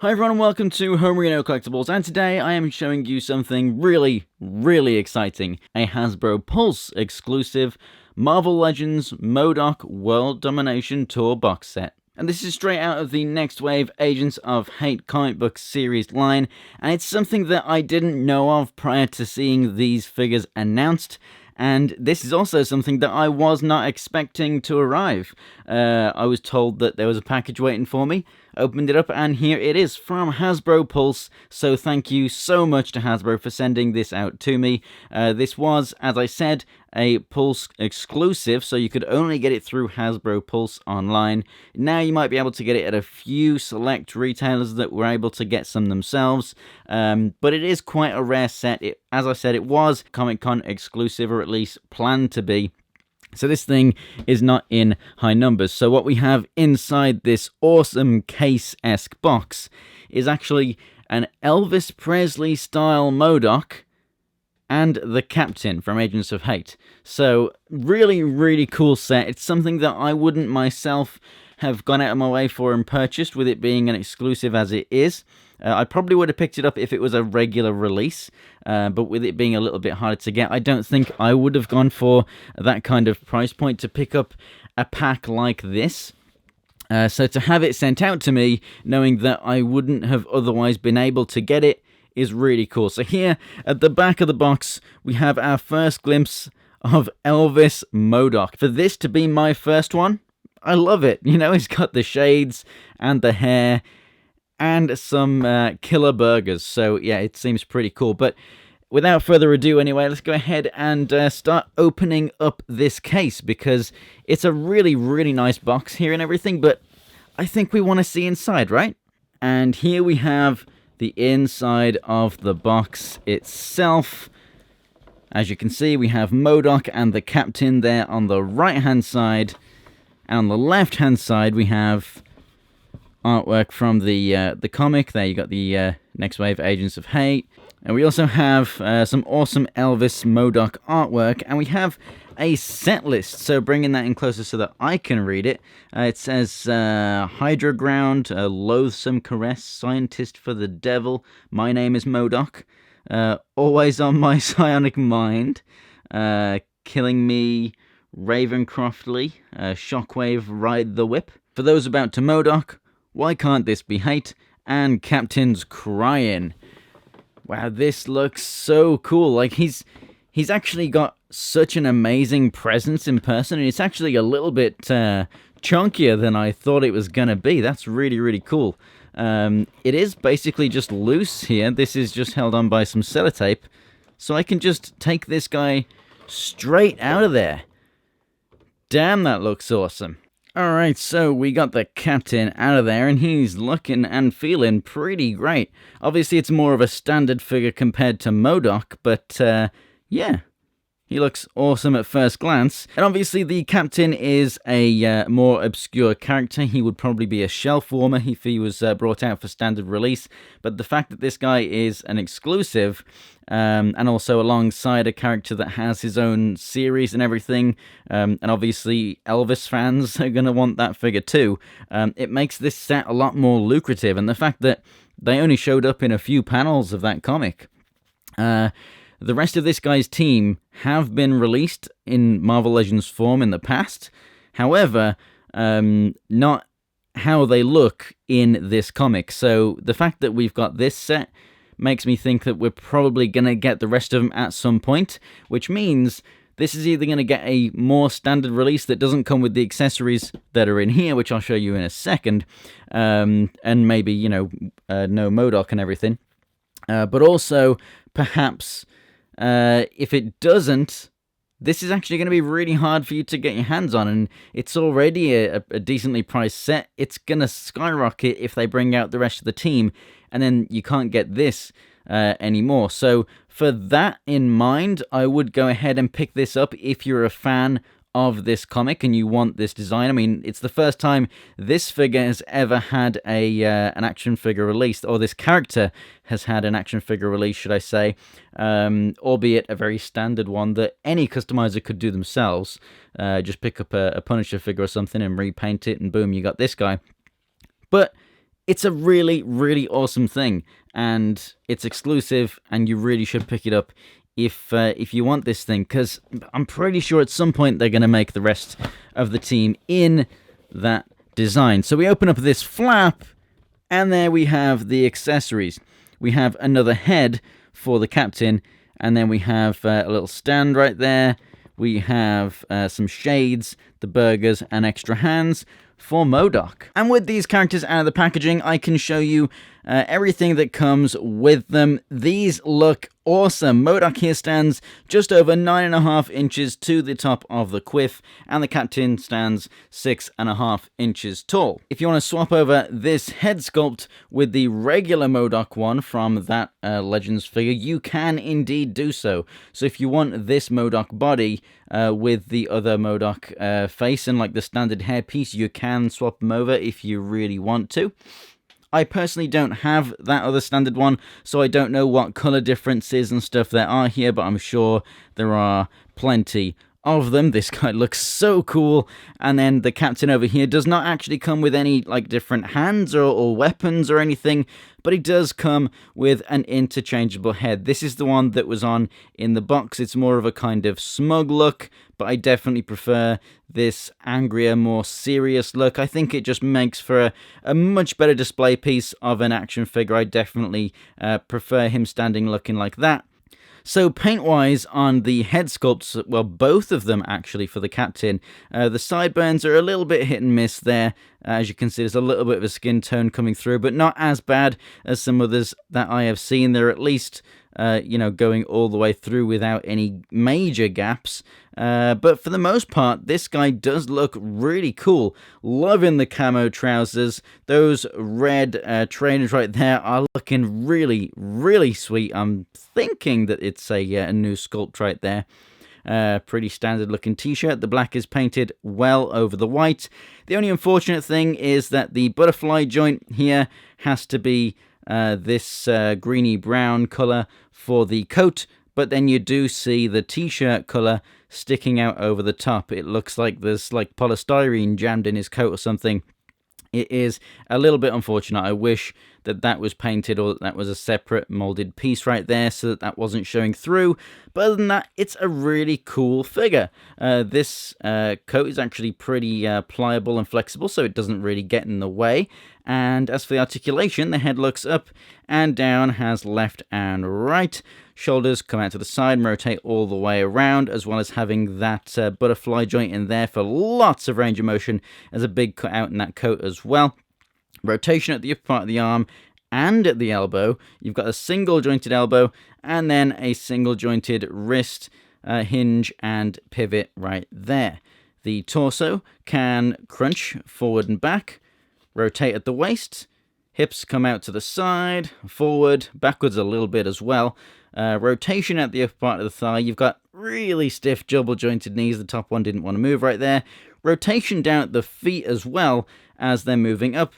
Hi everyone and welcome to Homerino Collectibles, and today I am showing you something really exciting. A Hasbro Pulse Exclusive Marvel Legends M.O.D.O.K World Domination Tour box set. And this is straight out of the Next Wave Agents of Hate comic book series line, and it's something that I didn't know of prior to seeing these figures announced. And this is also something that I was not expecting to arrive. I was told that there was a package waiting for me, opened it up, and here it is from Hasbro Pulse. So thank you so much to Hasbro for sending this out to me. This was, as I said, a Pulse exclusive, so you could only get it through Hasbro Pulse online. Now you might be able to get it at a few select retailers that were able to get some themselves, but it is quite a rare set. As I said, it was Comic-Con exclusive, or at least planned to be. So this thing is not in high numbers. So what we have inside this awesome case-esque box is actually an Elvis Presley style M.O.D.O.K and the Captain from Agents of Hate. So really cool set. It's something that I wouldn't myself have gone out of my way for and purchased, with it being an exclusive as it is. I probably would have picked it up if it was a regular release, but with it being a little bit harder to get, I don't think I would have gone for that kind of price point to pick up a pack like this. So to have it sent out to me, knowing that I wouldn't have otherwise been able to get it, is really cool. So here at the back of the box, we have our first glimpse of Elvis M.O.D.O.K. For this to be my first one, I love it. You know, he's got the shades and the hair and some killer burgers. So yeah, it seems pretty cool. But without further ado anyway, let's go ahead and start opening up this case, because it's a really nice box here and everything, but I think we want to see inside, right? And here we have the inside of the box itself. As you can see, we have M.O.D.O.K and the Captain there on the right-hand side. And on the left-hand side, we have artwork from the comic. There you got the Next Wave Agents of Hate. And we also have some awesome Elvis M.O.D.O.K artwork. And we have a set list, so bringing that in closer so that I can read it. It says Hydra Ground, Loathsome Caress, Scientist for the Devil, My Name is M.O.D.O.K, Always on My Psionic Mind, Killing Me, Ravencroftly, Shockwave, Ride the Whip, For Those About to M.O.D.O.K, Why Can't This Be Hate, and Captain's Crying. Wow, this looks so cool. Like, he's actually got such an amazing presence in person, and it's actually a little bit chunkier than I thought it was going to be. That's really cool. It is basically just loose here. This is just held on by some sellotape, so I can just take this guy straight out of there. Damn, that looks awesome. Alright, so we got the Captain out of there, and he's looking and feeling pretty great. Obviously, it's more of a standard figure compared to M.O.D.O.K, but yeah, he looks awesome at first glance. And obviously the Captain is a more obscure character. He would probably be a shelf warmer if he was brought out for standard release. But the fact that this guy is an exclusive, and also alongside a character that has his own series and everything, and obviously Elvis fans are going to want that figure too, it makes this set a lot more lucrative. And the fact that they only showed up in a few panels of that comic. The rest of this guy's team have been released in Marvel Legends form in the past. However, not how they look in this comic. So the fact that we've got this set makes me think that we're probably going to get the rest of them at some point, which means this is either going to get a more standard release that doesn't come with the accessories that are in here, which I'll show you in a second, and maybe, you know, no M.O.D.O.K and everything. But also, perhaps, if it doesn't, this is actually going to be really hard for you to get your hands on, and it's already a decently priced set. It's going to skyrocket if they bring out the rest of the team, and then you can't get this anymore. So for that in mind, I would go ahead and pick this up if you're a fan of this comic and you want this design. I mean, it's the first time this figure has ever had an action figure released, or this character has had an action figure release, should I say, albeit a very standard one that any customizer could do themselves. Just pick up a Punisher figure or something and repaint it, and boom, you got this guy. But It's a really, really awesome thing, and it's exclusive, and you really should pick it up if you want this thing, because I'm pretty sure at some point they're going to make the rest of the team in that design. So we open up this flap, and there we have the accessories. We have another head for the captain, and then we have a little stand right there. We have some shades, the burgers, and extra hands for M.O.D.O.K. And with these characters out of the packaging, I can show you everything that comes with them. These look awesome. M.O.D.O.K. here stands just over 9.5 inches to the top of the quiff, and the captain stands 6.5 inches tall. If you want to swap over this head sculpt with the regular M.O.D.O.K. one from that Legends figure, you can indeed do so. So if you want this M.O.D.O.K. body with the other M.O.D.O.K. face and like the standard hairpiece, you can swap them over if you really want to. I personally don't have that other standard one, so I don't know what color differences and stuff there are here, but I'm sure there are plenty of them. This guy looks so cool. And then the captain over here does not actually come with any like different hands or weapons or anything, but he does come with an interchangeable head. This is the one that was on in the box. It's more of a kind of smug look, but I definitely prefer this angrier, more serious look. I think it just makes for a much better display piece of an action figure. I definitely prefer him standing looking like that. So paint-wise on the head sculpts, well, both of them actually for the captain, the sideburns are a little bit hit and miss there. As you can see, there's a little bit of a skin tone coming through, but not as bad as some others that I have seen. They're at least, going all the way through without any major gaps. But for the most part, this guy does look really cool. Loving the camo trousers. Those red trainers right there are looking really, really sweet. I'm thinking that it's a new sculpt right there. Pretty standard looking t-shirt. The black is painted well over the white. The only unfortunate thing is that the butterfly joint here has to be this greeny brown color for the coat, but then you do see the t-shirt color sticking out over the top. It looks like there's like polystyrene jammed in his coat or something. It is a little bit unfortunate. I wish that was painted or that was a separate molded piece right there so that wasn't showing through. But other than that, it's a really cool figure. This coat is actually pretty pliable and flexible, so it doesn't really get in the way. And as for the articulation, the head looks up and down, has left and right. Shoulders come out to the side and rotate all the way around, as well as having that butterfly joint in there for lots of range of motion. There's a big cutout in that coat as well. Rotation at the upper part of the arm and at the elbow. You've got a single jointed elbow and then a single jointed wrist, hinge and pivot right there. The torso can crunch forward and back, rotate at the waist, hips come out to the side, forward, backwards a little bit as well. Rotation at the upper part of the thigh. You've got really stiff double jointed knees. The top one didn't want to move right there. Rotation down at the feet as well as they're moving up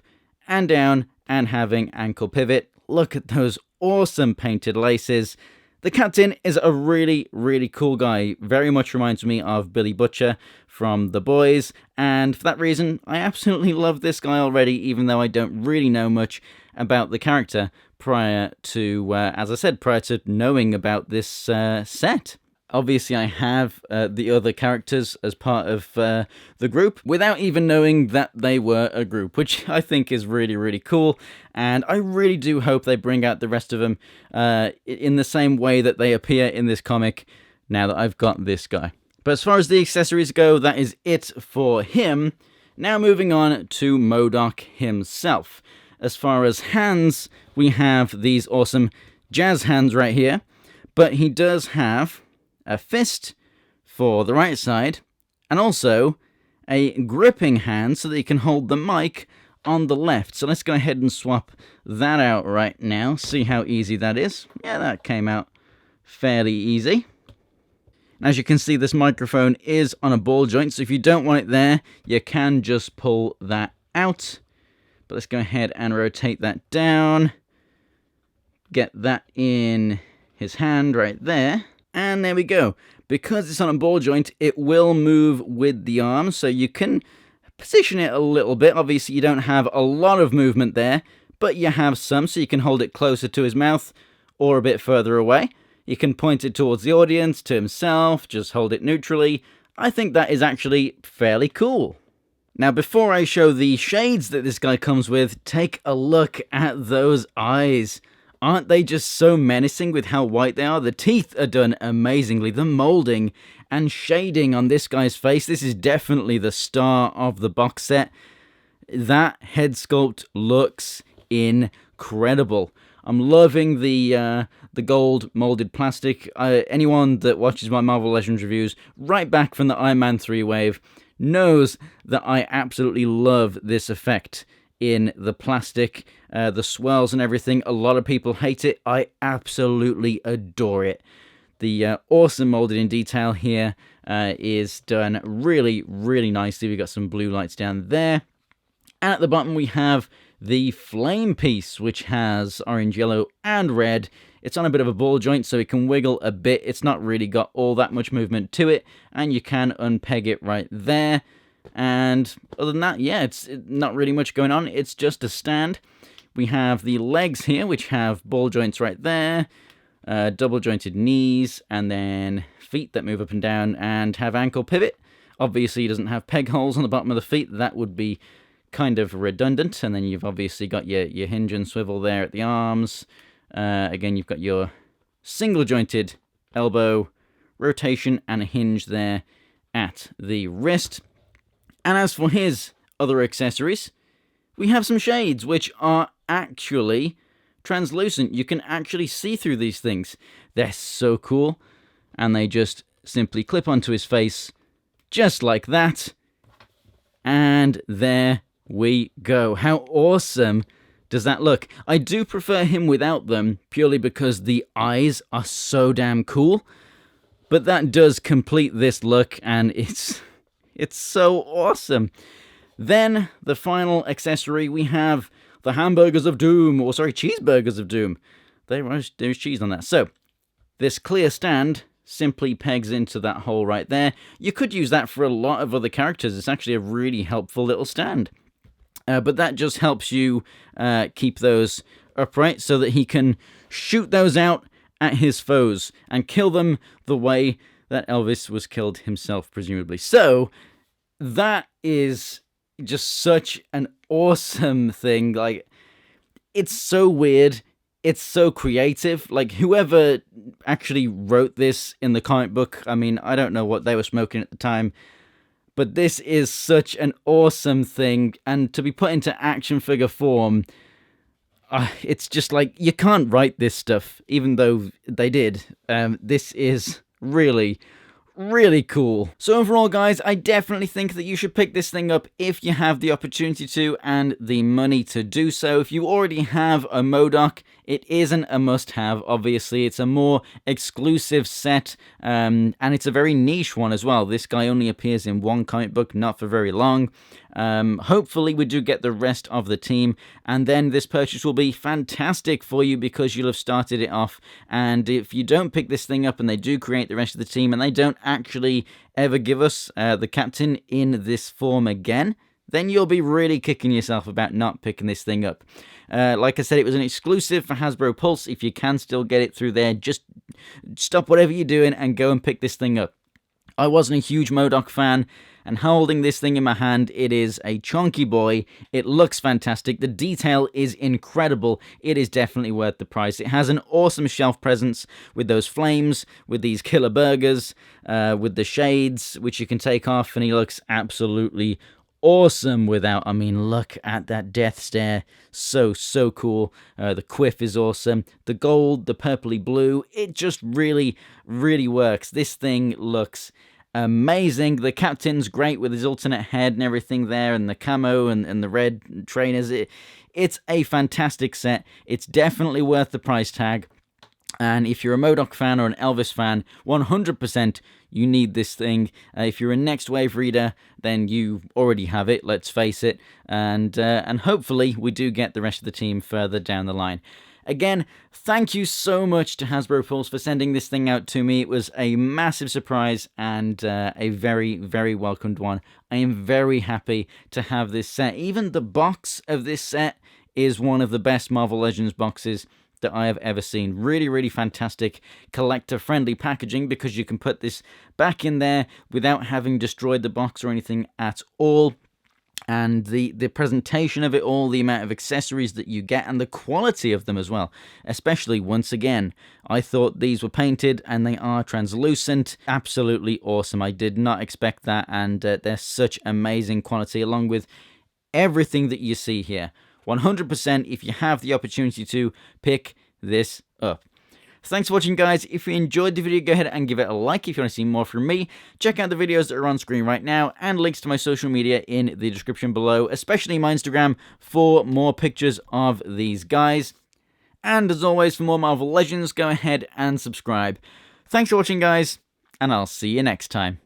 and down and having ankle pivot. Look at those awesome painted laces. The captain is a really, really cool guy. Very much reminds me of Billy Butcher from The Boys. And for that reason, I absolutely love this guy already, even though I don't really know much about the character prior to, as I said, prior to knowing about this set. Obviously, I have the other characters as part of the group without even knowing that they were a group, which I think is really, really cool. And I really do hope they bring out the rest of them in the same way that they appear in this comic now that I've got this guy. But as far as the accessories go, that is it for him. Now moving on to M.O.D.O.K. himself. As far as hands, we have these awesome jazz hands right here. But he does have a fist for the right side, and also a gripping hand so that you can hold the mic on the left. So let's go ahead and swap that out right now. See how easy that is. Yeah, that came out fairly easy. As you can see, this microphone is on a ball joint, so if you don't want it there, you can just pull that out. But let's go ahead and rotate that down. Get that in his hand right there. And there we go. Because it's on a ball joint, it will move with the arm, so you can position it a little bit. Obviously, you don't have a lot of movement there, but you have some, so you can hold it closer to his mouth or a bit further away. You can point it towards the audience, to himself, just hold it neutrally. I think that is actually fairly cool. Now, before I show the shades that this guy comes with, take a look at those eyes. Aren't they just so menacing with how white they are? The teeth are done amazingly. The molding and shading on this guy's face. This is definitely the star of the box set. That head sculpt looks incredible. I'm loving the gold molded plastic. Anyone that watches my Marvel Legends reviews right back from the Iron Man 3 wave knows that I absolutely love this effect in the plastic, the swirls and everything. A lot of people hate it. I absolutely adore it. The awesome molded in detail here is done really, really nicely. We've got some blue lights down there. And at the bottom we have the flame piece, which has orange, yellow, and red. It's on a bit of a ball joint, so it can wiggle a bit. It's not really got all that much movement to it, and you can unpeg it right there. And other than that, yeah, it's not really much going on. It's just a stand. We have the legs here, which have ball joints right there, double jointed knees, and then feet that move up and down and have ankle pivot. Obviously, he doesn't have peg holes on the bottom of the feet. That would be kind of redundant. And then you've obviously got your hinge and swivel there at the arms. Again, you've got your single jointed elbow, rotation, and a hinge there at the wrist. And as for his other accessories, we have some shades, which are actually translucent. You can actually see through these things. They're so cool. And they just simply clip onto his face, just like that. And there we go. How awesome does that look? I do prefer him without them, purely because the eyes are so damn cool. But that does complete this look, and it's so awesome. Then, the final accessory, we have the hamburgers of doom, or sorry, cheeseburgers of doom. There's cheese on that. So, this clear stand simply pegs into that hole right there. You could use that for a lot of other characters. It's actually a really helpful little stand. But that just helps you keep those upright so that he can shoot those out at his foes and kill them the way that Elvis was killed himself, presumably. So, that is just such an awesome thing. Like, it's so weird. It's so creative. Like, whoever actually wrote this in the comic book, I mean, I don't know what they were smoking at the time, but this is such an awesome thing. And to be put into action figure form, it's just like, you can't write this stuff, even though they did. This is really, really cool. So overall, guys, I definitely think that you should pick this thing up if you have the opportunity to and the money to do so. If you already have a M.O.D.O.K, it isn't a must-have, obviously. It's a more exclusive set, and it's a very niche one as well. This guy only appears in one comic book, not for very long. Hopefully we do get the rest of the team, and then this purchase will be fantastic for you because you'll have started it off. And if you don't pick this thing up and they do create the rest of the team and they don't actually ever give us the captain in this form again, then you'll be really kicking yourself about not picking this thing up. Like I said, it was an exclusive for Hasbro Pulse. If you can still get it through there, just stop whatever you're doing and go and pick this thing up. I wasn't a huge M.O.D.O.K fan, and holding this thing in my hand, it is a chunky boy. It looks fantastic. The detail is incredible. It is definitely worth the price. It has an awesome shelf presence with those flames, with these killer burgers, with the shades, which you can take off, and he looks absolutely awesome without. I mean, look at that death stare. So cool. The quiff is awesome. The gold, the purpley blue, it just really, really works. This thing looks amazing. The captain's great with his alternate head and everything there, and the camo and the red trainers. It's a fantastic set. It's definitely worth the price tag. And if you're a M.O.D.O.K fan or an Elvis fan, 100% you need this thing. If you're a Next Wave reader, then you already have it, let's face it. And hopefully we do get the rest of the team further down the line. Again, thank you so much to Hasbro Pulse for sending this thing out to me. It was a massive surprise and a very, very welcomed one. I am very happy to have this set. Even the box of this set is one of the best Marvel Legends boxes that I have ever seen. Really, really fantastic collector-friendly packaging, because you can put this back in there without having destroyed the box or anything at all. And the presentation of it all, the amount of accessories that you get, and the quality of them as well. Especially, once again, I thought these were painted, and they are translucent. Absolutely awesome. I did not expect that, and they're such amazing quality, along with everything that you see here. 100%, if you have the opportunity to, pick this up. Thanks for watching, guys. If you enjoyed the video, go ahead and give it a like. If you want to see more from me, check out the videos that are on screen right now, and links to my social media in the description below, especially my Instagram, for more pictures of these guys. And as always, for more Marvel Legends, go ahead and subscribe. Thanks for watching, guys, and I'll see you next time.